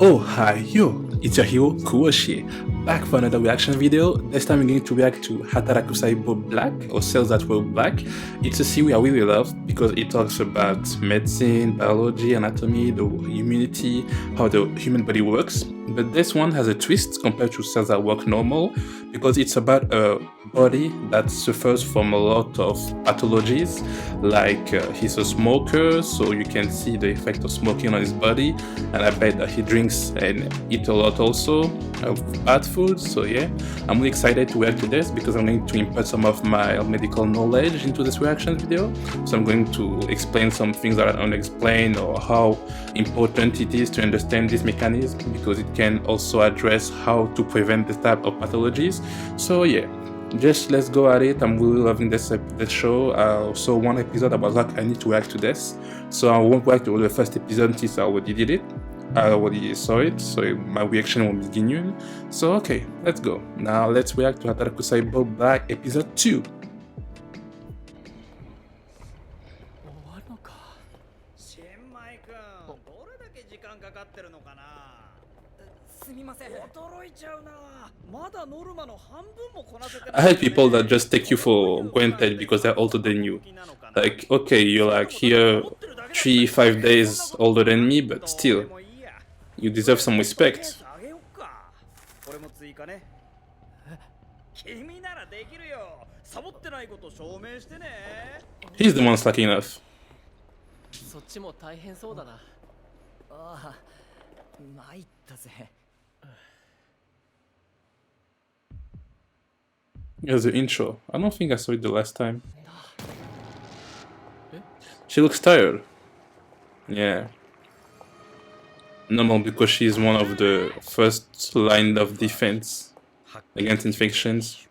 Oh hi yo, it's your hero Kuoshi, back for another reaction video. This time we're going to react to Hataraku Saibou Black, or Cells That Were Black. It's a series I really love because it talks about medicine, biology, anatomy, the immunity, how the human body works. But this one has a twist compared to Cells That Work Normal because it's about a body that suffers from a lot of pathologies, like he's a smoker, so you can see the effect of smoking on his body, and I bet that he drinks and eat a lot also of bad food. So yeah, I'm really excited to react to this because I'm going to input some of my medical knowledge into this reaction video. So I'm going to explain some things that are unexplained, or how important it is to understand this mechanism, because it can also address how to prevent this type of pathologies. So yeah, just let's go at it. I'm really loving this show. So one episode, I was like, I need to react to this, so I won't react to the first episode since I already did it. I already saw it, so my reaction will be genuine. So okay, let's go. Now let's react to Hataraku Saibou Black episode 2. すみません。驚いちゃうな。まだノルマの半分もこなせてない。 I hate people that just take you for granted because they're older than you. Like, okay, you're like here 3-5 days older than me, but still, you deserve some respect. これも追加ね。君ならできるよ。サボってないこと証明してね。 He's the one slacking off. そっちも大変そうだな。ああ、参ったぜ。 Here's the intro. I don't think I saw it the last time. She looks tired. Yeah. Normal, because she is one of the first line of defense against infections.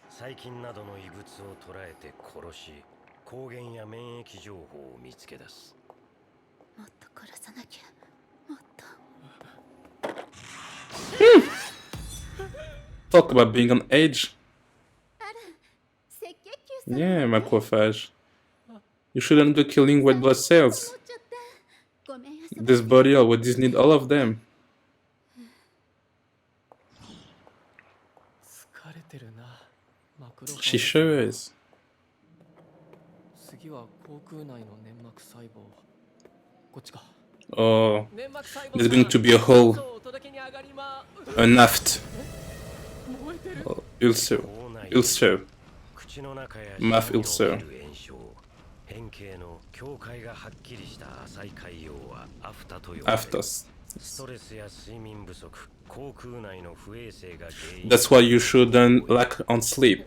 細菌などの異物を捕らえて殺し、抗原や免疫情報を見つけ出す。もっと殺さなきゃ。もっと。 Talk about being on edge. Yeah, macrophage. You shouldn't be killing red blood cells. This body already needs all of them. She sure is. 次は口腔内の粘膜細胞。こっちか。 Oh, there's going to be a hole, a naft, ulcer, mouth ulcer. 変形の境界がはっきりした浅い海洋はアフタと呼ばれる。Aftos. ストレスや睡眠不足、口腔内の不衛生が原因。 That's why you shouldn't lack on sleep.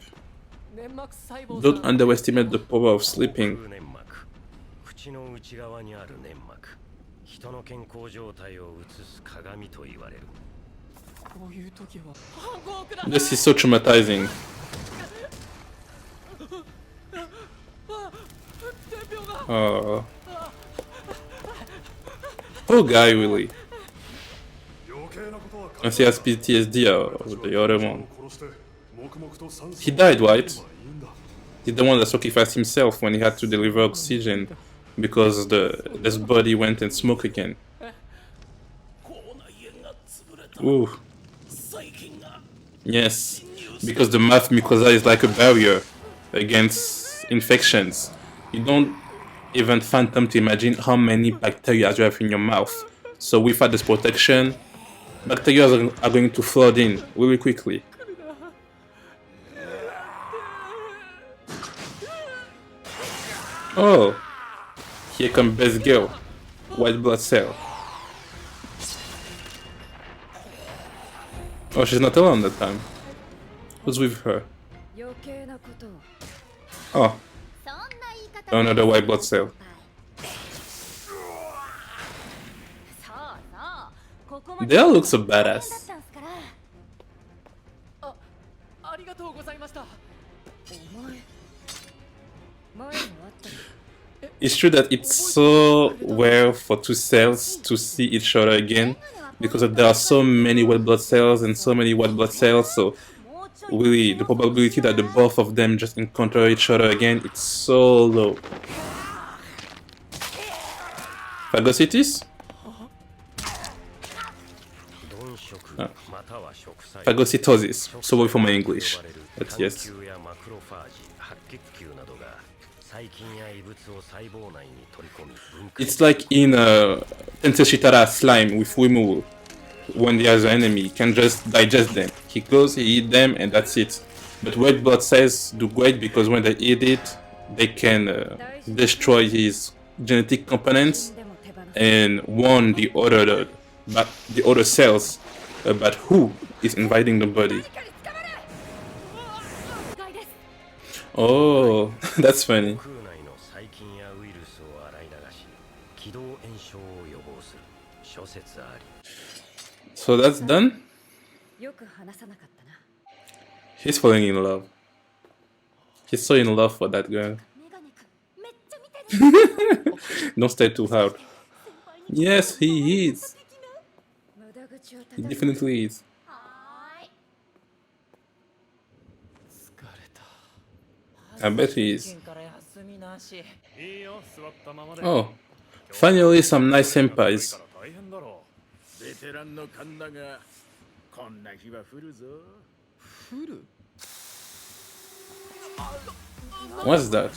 粘膜細胞。 Don't underestimate the power of sleeping. 口粘膜、口の内側にある粘膜、人の健康状態を映す鏡と言われる。こういう時は反抗くだ。 This is so traumatizing. Oh. Poor guy, really. Unless he has PTSD or the other one. He died, right? He's the one that sacrificed himself when he had to deliver oxygen because this body went and smoked again. Ooh. Yes, because the mouth mucosa is like a barrier against infections. You don't even fathom to imagine how many bacteria you have in your mouth. So without this protection, bacteria are going to flood in really quickly. Oh, here comes best girl, white blood cell. Oh, she's not alone that time. Who's with her? Oh, another white blood cell. They all look so badass. ありがとうございました。 It's true that it's so rare for two cells to see each other again, because there are so many white blood cells and so many white blood cells, so really the probability that the both of them just encounter each other again, it's so low. Phagocytis? 本色 Ah. または食細胞 Phagocytosis. Sorry for my English. But yes. 単球やマクロファージ白血球などが細菌や異物を細胞内に取り込み分解 It's like in Tensei Shitara slime with Wimul. When he has an enemy, he can just digest them. He goes, he eats them, and that's it. But red blood cells do great because when they eat it, they can destroy his genetic components and warn the other cells about who is invading the body. Oh, that's funny. 空内の細菌やウイルスを洗い流し気道炎症を予防する諸説あり So that's done. よく話さなかったな。 He's falling in love. He's so in love for that girl. メガネ君めっちゃ見てる。 Don't stay too hard. Yes, he is. 無駄口を He 叩く。 definitely is. はーい。疲れた I bet he is. から休みなしいいよ座ったままで Oh, finally some nice senpais. 大変だろベテランの勘だがこんな日は降るぞ。降る What's that?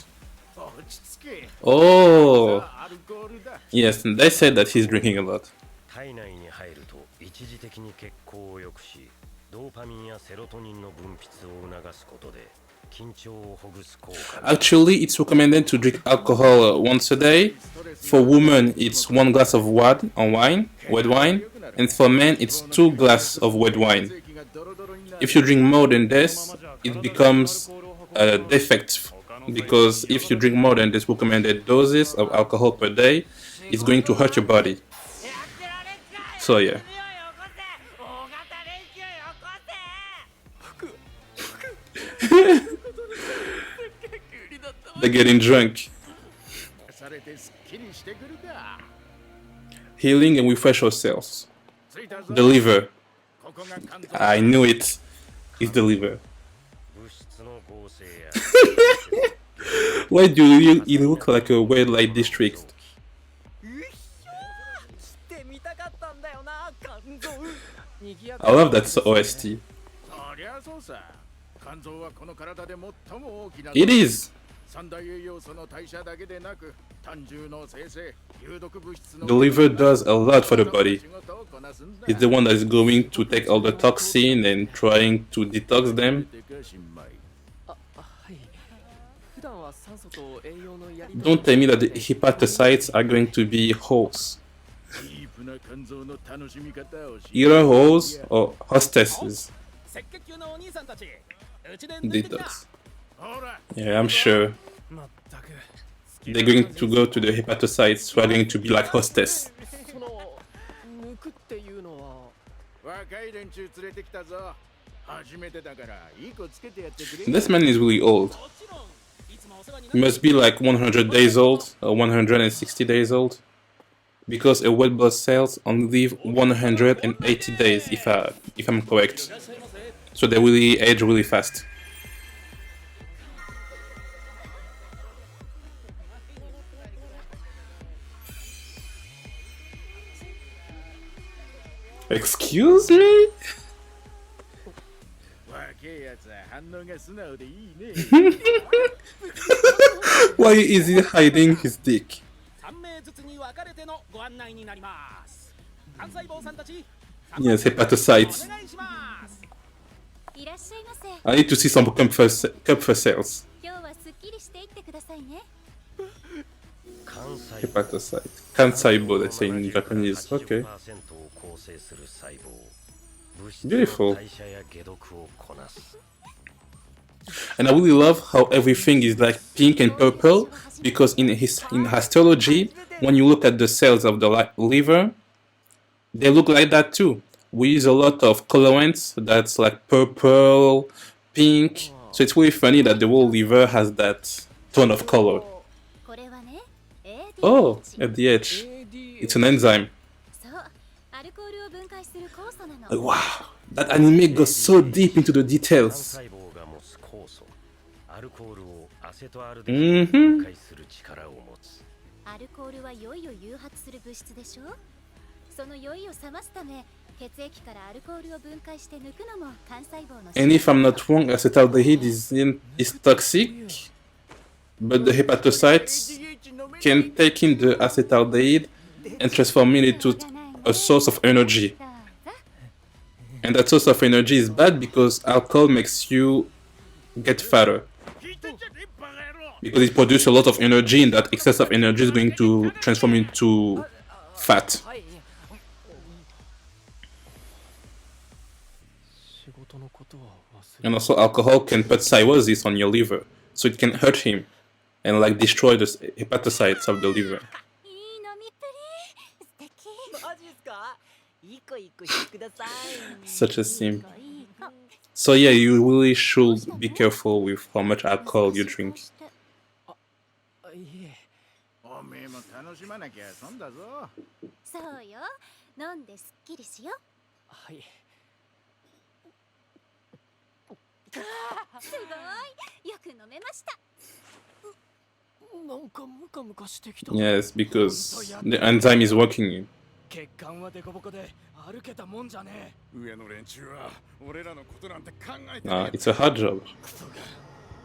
落ち着け。 Oh, アルコールだ。 yes, they said that he's drinking a lot. 体内に入ると一時的に血行を良くしドーパミンやセロトニンの分泌を促すことで緊張をほぐす効果が Actually, it's recommended to drink alcohol once a day. For women, it's 1 glass of wine, red wine, and for men, it's 2 glasses of red wine. If you drink more than this, it becomes a defect because if you drink more than this recommended doses of alcohol per day, it's going to hurt your body. So yeah. They're getting drunk. されてすっきりしてくるか。 Healing and refresh ourselves. 着いたぞ。 The liver. ここが肝臓。 I knew it. It's the liver. 物質の合成や Why do you look like a red light district? ってみたかったんだよな肝臓にぎや I love that OST. そりゃそうさ。肝臓はこの体で最も大きな。 It is. 三大栄養素の代謝だけでなく、胆汁の生成、有毒物質の The liver does a lot for the body. 仕事をこなすんだ。 It's the one that is going to take all the toxin and trying to detox them. はい普段は酸素と栄養のやり Don't tell me that the hepatocytes are going to be hoes. ディープな肝臓の楽しみ方をし Either hoes or hostesses. 赤血球のお兄さんたちうちで抜いてきた Detox. ほら、 Yeah, I'm sure まったく they're going to go to the hepatocytes who are going to be like hostess. その抜くっていうのは若い連中連れてきたぞ。初めてだからいい子つけてやってくれ。 This man is really old. もちろんいつもお世話にな He must be like 100 days old or 160 days old. Because a red blood cells only live 180 days if I'm correct. So they really age really fast. Excuse me? 若いやつは反応が素直でいいね。 Why is he hiding his dick? 3名ずつに分かれてのご案内になります幹細胞さんたち Yes, hepatocytes. お願いします いらっしゃいませ。 I need to see some Kupfer cells. 今日はすっきりしていってくださいね。幹細胞 Hepatocyte. Kansaibo, they say in Japanese. Okay. 80%を構成する細胞物質 Beautiful. の代謝や解毒をこなす And I really love how everything is like pink and purple because in histology, when you look at the cells of the liver, they look like that too. We use a lot of colorants that's like purple, pink. So it's really funny that the whole liver has that tone of color. これはね、Oh, ADH。 at the edge. It's an enzyme. そう、アルコールを分解する酵素なの。 Wow, that anime goes so deep into the 幹 details. 細胞が持つ酵素アルコールをアセトアルデヒドに分解する力を持つアルコールは酔いを誘発する物質でしょ。その酔いを覚ますため、血液からアルコールを分解して抜くのも幹細胞の And if I'm not wrong, acetaldehyde is toxic, but the hepatocytes can take in the acetaldehyde and transform it into a source of energy. And that source of energy is bad because alcohol makes you get fatter. Because it produces a lot of energy, and that excess of energy is going to transform into fat. 仕事のことは忘れ And also, alcohol can put cirrhosis on your liver, so it can hurt him and like destroy the hepatocytes of the liver. いい飲みっぷり素敵マジっすか？いい子いい子してください。 Such a sim. いい子 So yeah, you really should be careful with how much alcohol you drink. あいえおめえも楽しまなきゃ損だぞ。そうよ飲んですっきりしようはいすごいよく飲めましたなんかムカムカしてきた Yes, because the enzyme is working. 血管はデコボコで歩けたもんじゃねえ。上の連中は俺らのことなんて考えてねえ。 It's a hard job. クソが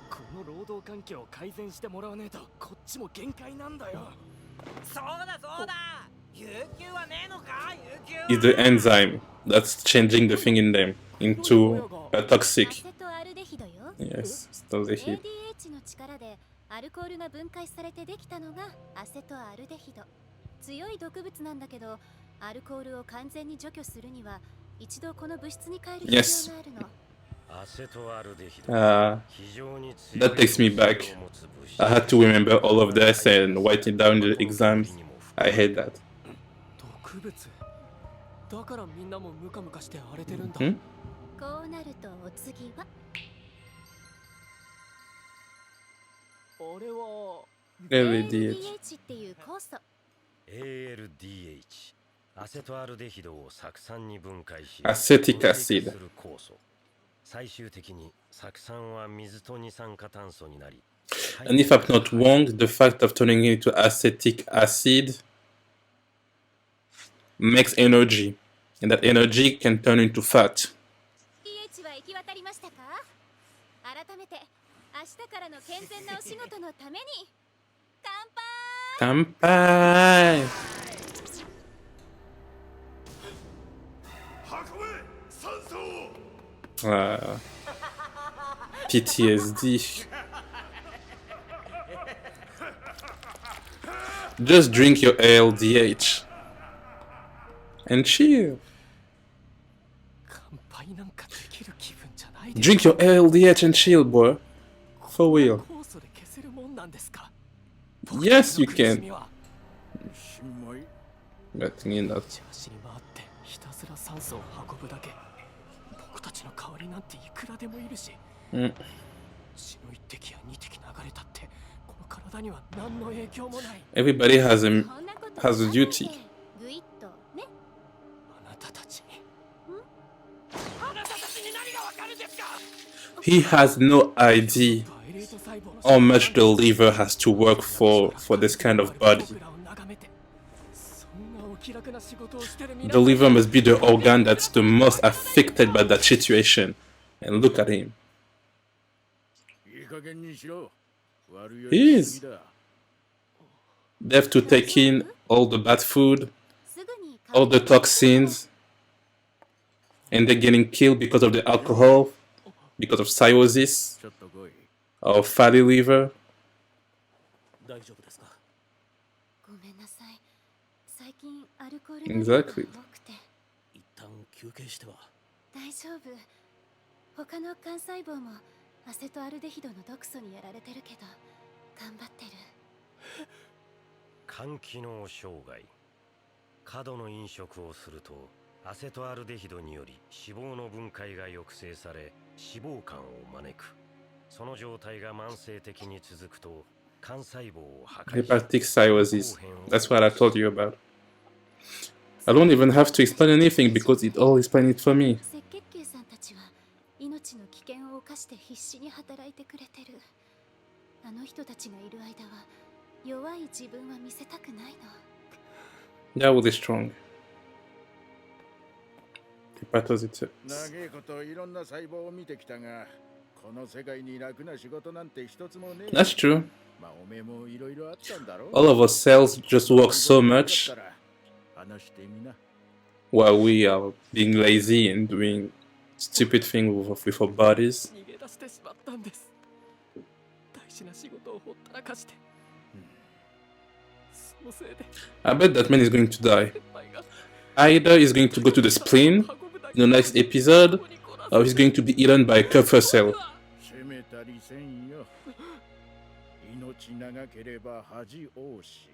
この労働環境を改善してもらわねえとこっちも限界なんだよ。そうだそうだ。有給はねえのか？有給。 It's the enzyme that's changing the thing in them into a ア toxic. セトアルデヒドよ Yes, so the heat. ADH の力でアルコールが分解されてできたのがアセトアルデヒド強い毒物なんだけどアルコールを完全に除去するには一度この物質に変える必要があるのアセトアルデヒド 非常に強い That takes me back. I had to remember all of this and write it down in the exams. I hate that. 毒物だからみんなもムカムカして荒れてるんだ、 Hmm? こうなるとお次はあれは LDH. ADH っていう酵素 ALDH アセトアルデヒドを酢酸に分解し Acetic 分 acid. 解する酵素最終的に酢酸は水と二酸化炭素になり And if I'm not wrong, the fact of turning it into acetic acid makes energy. And that energy can turn into fat. DH は行き渡りましたか改めて明日からの健全なお仕事のために乾杯 Kampai! 運べ酸素 PTSD. Just drink your ALDH and chill. 乾杯なんかできる気分じゃないで Drink your ALDH and chill, boy. For real. 酵素で消せるもんなんですか Yes, you 苦し can. みは しんまい But you know, 走り回ってひたすら酸素を運ぶだけ僕たちの代わりなんていくらでもいるし mm, 血の一滴や二滴流れたってこの体には何の影響もない everybody has a こんなこと has a duty. グイッとねあなたたちにあなたたちに何がわかるんですか He has no idea パイレート細胞の how much the liver has to work for this kind of body. 僕らを眺めてそんなお気楽な仕事をしてる皆 The さん liver must be the organ that's the most affected by that situation. And look at him. いい加減にしろ悪いよ He り is. すぎだ They have to take in all the bad food, すぐに all the toxins, and they're getting killed because of the alcohol, because of cirrhosis ちょっと来い or fatty liver. 大丈夫ですかごめんなさい最近アルコール Exactly. が多くて一旦休憩しては大丈夫他の幹細胞もアセトアルデヒドの毒素にやられてるけど頑張ってる肝機能障害過度の飲食をするとアセトアルデヒドにより脂肪の分解が抑制され脂肪肝を招くその状態が慢性的に続くと肝細胞を破壊し Hepatic cirrhosis. That's what I told you about. I don't even have to explain anything because it all explained it for me. 赤血球さんたちは命の危険を冒して必死に働いてくれてるあの人たちがいる間は弱い自分は見せたくないの They're really strong. hepatocytes. 長いこといろんな細胞を見てきたが、この世界に楽な仕事なんて一つもねえ。 That's true. まあおめえもいろいろあったんだろ。 All of our cells just work so much 話してみな。 while we are being lazy and doing stupid things with our bodies. 逃げ出してしまったんです。大事な仕事をほったらかして。そのせいで I bet that man is going to die. 先輩が Either he's going to go to the spleen in the next episode, or he's going to be eaten by a Kupfer cell. 責めたりせんよ。命長ければ恥多し。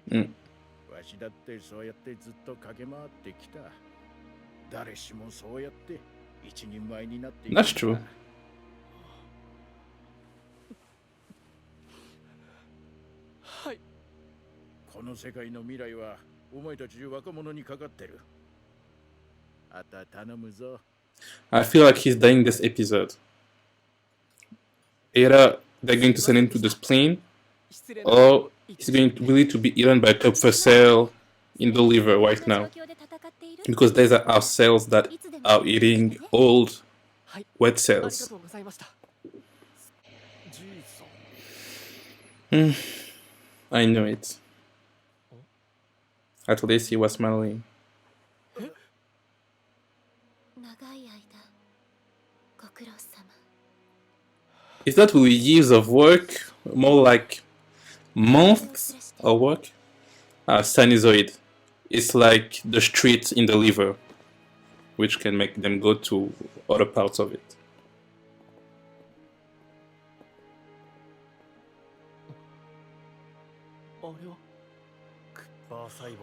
わしだってそうやってずっと駆け回ってきた。誰しもそうやって一人前になっていく。 That's true. はい。この世界の未来はお前たち若者にかかってる。あた頼むぞ。 I feel like he's dying this episode. Either they're going to send him to the spleen, or he's going to really to be eaten by a Kupfer cell in the liver right now. Because these are our cells that are eating old, wet ありが cells. とうございました。 I know it. At least he was smiling. 長い間ご苦労様。 It's not really years of work, more like months of work. Sinusoid. It's like the street in the liver, which can make them go to other parts of it. あれは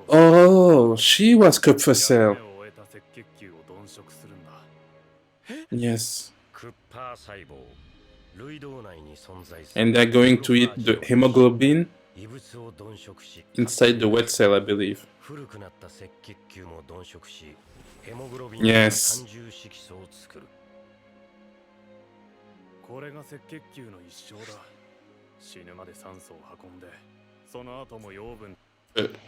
Oh, she was Kupfer cell. を終えた赤血球を鈍色するんだ。 Yes. クッパー細胞類動内に存在する And they're going to eat the hemoglobin 異物を鈍色し inside the wet cell, I believe. 古くなった赤血球も鈍色しヘモグロビン Yes. 三重色素を作るこれが赤血球の一生だ。死ぬまで酸素を運んで、その後も養分。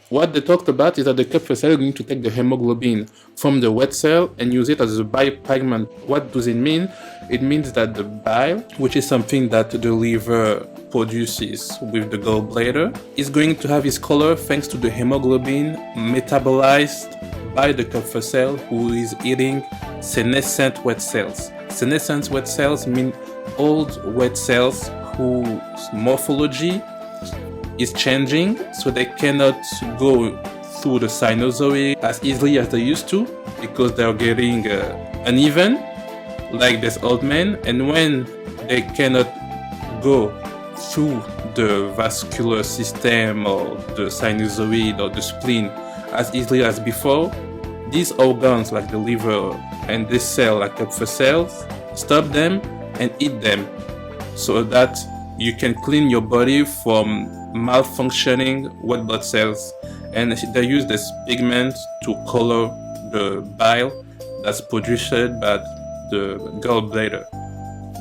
What they talked about is that the Kupfer cell is going to take the hemoglobin from the wet cell and use it as a biopigment. What does it mean? It means that the bile, which is something that the liver produces with the gallbladder, is going to have its color thanks to the hemoglobin metabolized by the Kupfer cell, who is eating senescent wet cells. Senescent wet cells mean old wet cells whose morphology is changing, so they cannot go through the sinusoid as easily as they used to because they are getting uneven, like this old man. And when they cannot go through the vascular system or the sinusoid or the spleen as easily as before, these organs like the liver and this cell like Kupfer cells stop them and eat them, so that you can clean your body from malfunctioning white blood cells. And they use this pigment to color the bile that's produced by the gallbladder.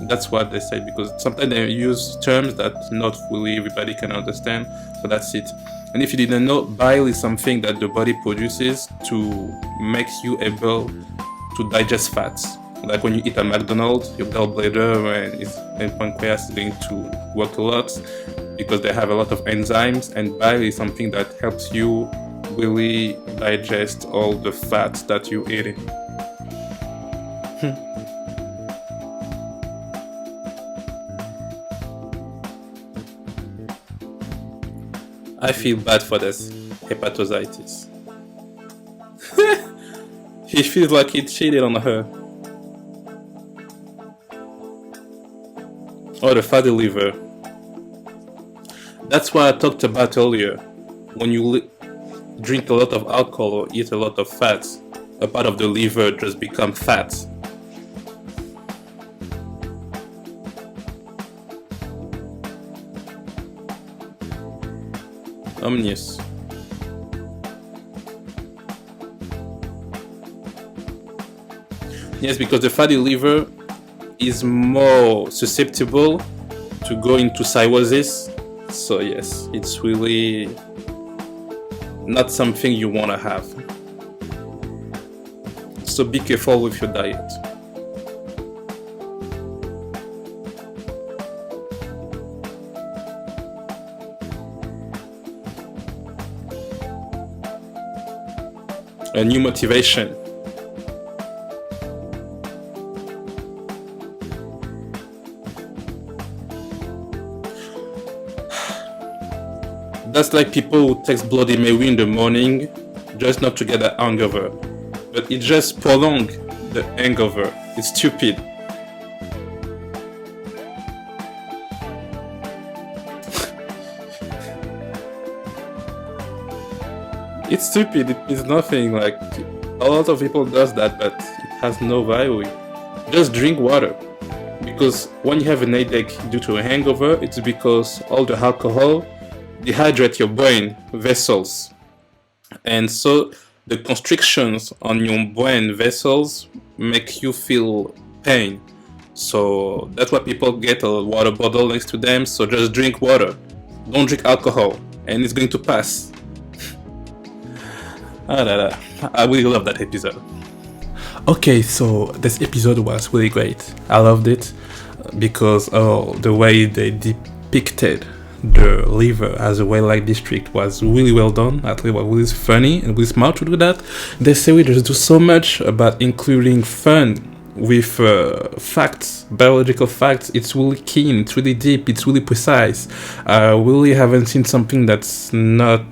That's what they say, because sometimes they use terms that not fully everybody can understand, so that's it. And if you didn't know, bile is something that the body produces to make you able to digest fats. Like when you eat at McDonald's, your gallbladder and pancreas is going to work a lot because they have a lot of enzymes, and bile is something that helps you really digest all the fats that you're eating. I feel bad for this hepatitis. He feels like he cheated on her. Or the fatty liver. That's what I talked about earlier. When you drink a lot of alcohol or eat a lot of fats, a part of the liver just becomes fat. Omnius. Yes, because the fatty liver is more susceptible to go into cirrhosis. So yes, it's really not something you want to have. So be careful with your diet. A new motivation. That's like people who text Bloody Mary in the morning just not to get a hangover. But it just prolongs the hangover. It's stupid. It's stupid, it means nothing. Like, a lot of people does that, but it has no value. Just drink water. Because when you have an headache due to a hangover, it's because all the alcohol dehydrate your brain vessels. And so the constrictions on your brain vessels make you feel pain. So that's why people get a water bottle next to them. So just drink water. Don't drink alcohol. And it's going to pass. I really love that episode. Okay, so this episode was really great. I loved it because the way they depicted the liver as a wildlife district was really well done. I thought it was really funny and really smart to do that. They say we just do so much about including fun with facts, biological facts. It's really keen, it's really deep, it's really precise. I really haven't seen something that's not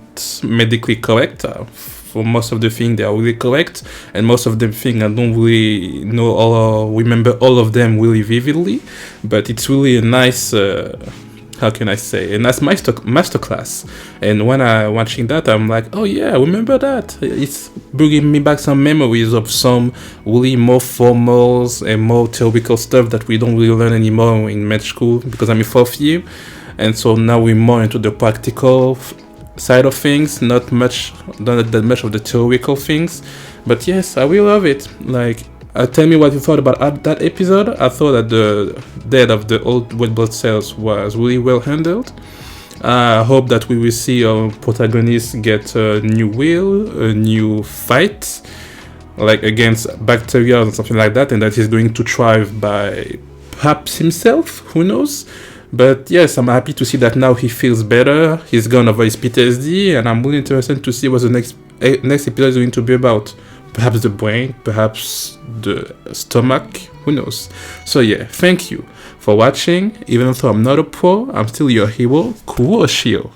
medically correct. For most of the things, they are really correct, and most of the things I don't really know or remember all of them really vividly. But it's really a nice, how can I say, a nice masterclass. And when I'm watching that, I'm like, oh yeah, I remember that. It's bringing me back some memories of some really more formal and more theoretical stuff that we don't really learn anymore in med school because I'm in 4th year, and so now we're more into the practical side of things, not that much of the theoretical things. But yes, I will love it. Like, tell me what you thought about that episode. I thought that the death of the old red blood cells was really well handled. I hope that we will see our protagonist get a new will, a new fight, like against bacteria or something like that, and that he's going to thrive by perhaps himself, who knows. But yes, I'm happy to see that now he feels better. He's gone over his PTSD, and I'm really interested to see what the next episode is going to be about. Perhaps the brain, perhaps the stomach, who knows. So yeah, thank you for watching. Even though I'm not a pro, I'm still your hero, Kuroshio.